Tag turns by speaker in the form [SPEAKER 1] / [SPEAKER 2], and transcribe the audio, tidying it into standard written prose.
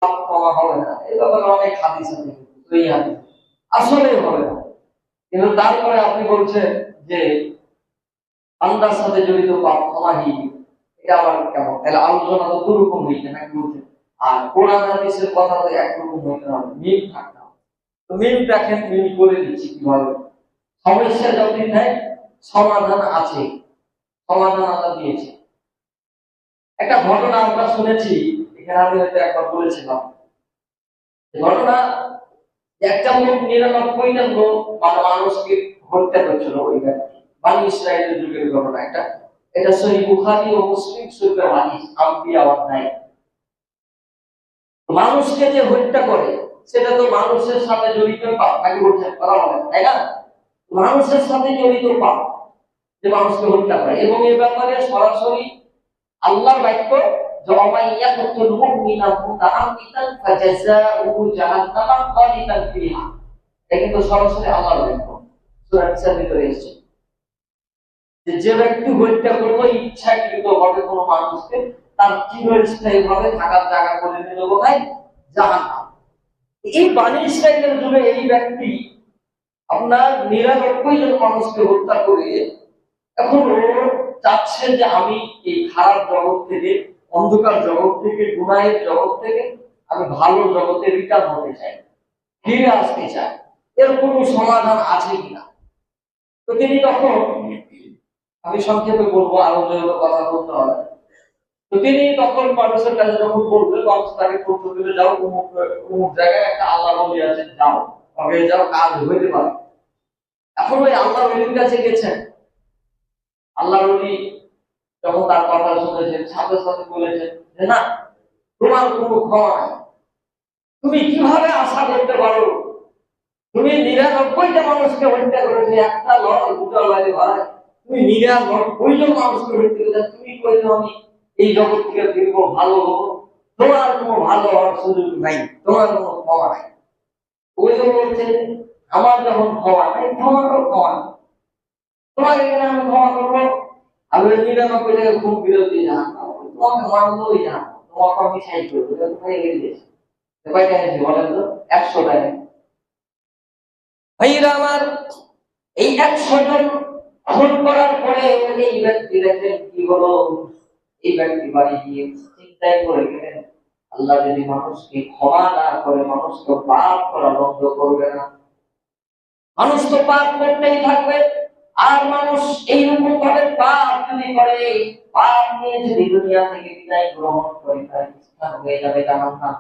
[SPEAKER 1] ক্ষমা হবে না, এই ব্যাপারে অনেক হাদিস আছে, এই হাদিস আসলে হবে না। কিন্তু তারপরে আপনি বলছেন যে আল্লাহর সাথে জড়িত পাপ ক্ষমাহীন, এটা আবার কেমন? তাহলে আলোচনা তো দুরকম হইছে নাকি বলছেন? আর কোরআন হাদিসের কথা তো একরকম হইতে হবে, মিল থাকতে হবে। তো মিল দেখেন, মিল করে দিচ্ছি কিভাবে। সমস্যা যদি নেই, সমাধান আছে, সমাধান আল্লাহ দিয়েছে। একটা ঘটনা আমরা শুনেছি, এখানে আমি হয়তো একবার বলেছিলাম ঘটনা, একটা লোক 99টা লোক মানুষকে হত্যা করছিল, ওই ব্যক্তি বানি ইসরায়েলের যুগের ঘটনা। এটা সহিহ বুখারী ও মুসলিম শরীফের হাদিস, আম্বিয়া অধ্যায়। মানুষকে যে হত্যা করে সেটা তো মানুষের সাথে জড়িত পাপ, নাকি বলছেন কথা বলেন, তাই না? মানুষের সাথে জড়িত পাপ, যে মানুষকে হত্যা করে, এবং এ ব্যাপারে সরাসরি আল্লাহর বাক্য যে অমাইয়া কতুল মুমিনা মুতাআম্মিদান ফাজাযাউহু জাহান্নাম খালিদান ফিহা, এটা কিন্তু সরাসরি আল্লাহর বাক্য, সূরা নিসার ভিতরে এসেছে যে ব্যক্তি হত্যা করবে ইচ্ছাকৃতভাবে কোনো মানুষকে, তার চিরস্থায়ীভাবে থাকার জায়গা করে নিল কোথায়? জাহান্নাম। এই বানি ইসরাইলের যুগে এই ব্যক্তি আপনার 99 জন মানুষকে হত্যা করে এখন ও চাচ্ছে যে আমি এই খারাপ জগৎ থেকে, অন্ধকার জগৎ থেকে, গুনাহের জগৎ থেকে আমি ভালো জগতে রিটার্ন হতে চাই, ফিরে আসতে চাই। এর কোনো সমাধান আছে কিনা? তো তিনি তখন, আমি সংক্ষেপে বলবো, আরো যেগুলো কথা বলতে হবে, তো তিনি তখন মানুষের কাছে যখন বলবেন, মানুষ তাকে তথ্য দিলে, যাও অমুক অমুক জায়গায় একটা আল্লাহ বলি আছে, যাও আগে যাও, কাজ হইতে পারে। এখন ওই আল্লাহ বলির কাছে গেছেন, আল্লাহ বলি যখন তার কথা শুনেছেন, সাথে সাথে বলেছেন যে না, তোমার কোনো ক্ষমা নাই। তুমি কিভাবে আশা করতে পারো? তুমি 99টা মানুষকে হত্যা করেছে, একটা লড়াই দুটো লড়াই ভাই, তুমি 99 জন মানুষকে হত্যা করেছে, তুমি কইছো আমি এই জগৎ থেকে ফিরবো, ভালো হবো? তোমার কোনো ভালো হওয়ার সুযোগ নাই, তোমার কোনো ক্ষমা নাই। ওই যে বলছে আমার যখন ক্ষমা নাই, তোমারও ক্ষমা নেই, তোমার এখানে আমি ক্ষমা করবো? আমি 99 খুব বিরোধী জানান, তোমাকে মানবই জানান, তোমাকে আমি সাইড করবো, তুমি এগিয়ে দিয়েছো কয়টা এনেছি বলেন তো? 100টা। ভাইরা আমার, এই 100 জন খুন করার পরে এই ব্যক্তি দেখেন কি হলো, এই ব্যক্তি বাড়ি গিয়ে চিন্তায় করে গেলেন, আল্লাহ যদি মানুষকে ক্ষমা না করে, মানুষ তো পাপ করা বন্ধ করবে না, মানুষ তো পাপ করতেই থাকবে। আর মানুষ এইরকম ভাবে পাপ যদি করে, পাপ নিয়ে যদি দুনিয়া থেকে বিদায় গ্রহণ করে, তার স্থান হয়ে যাবে জাহান্নাম।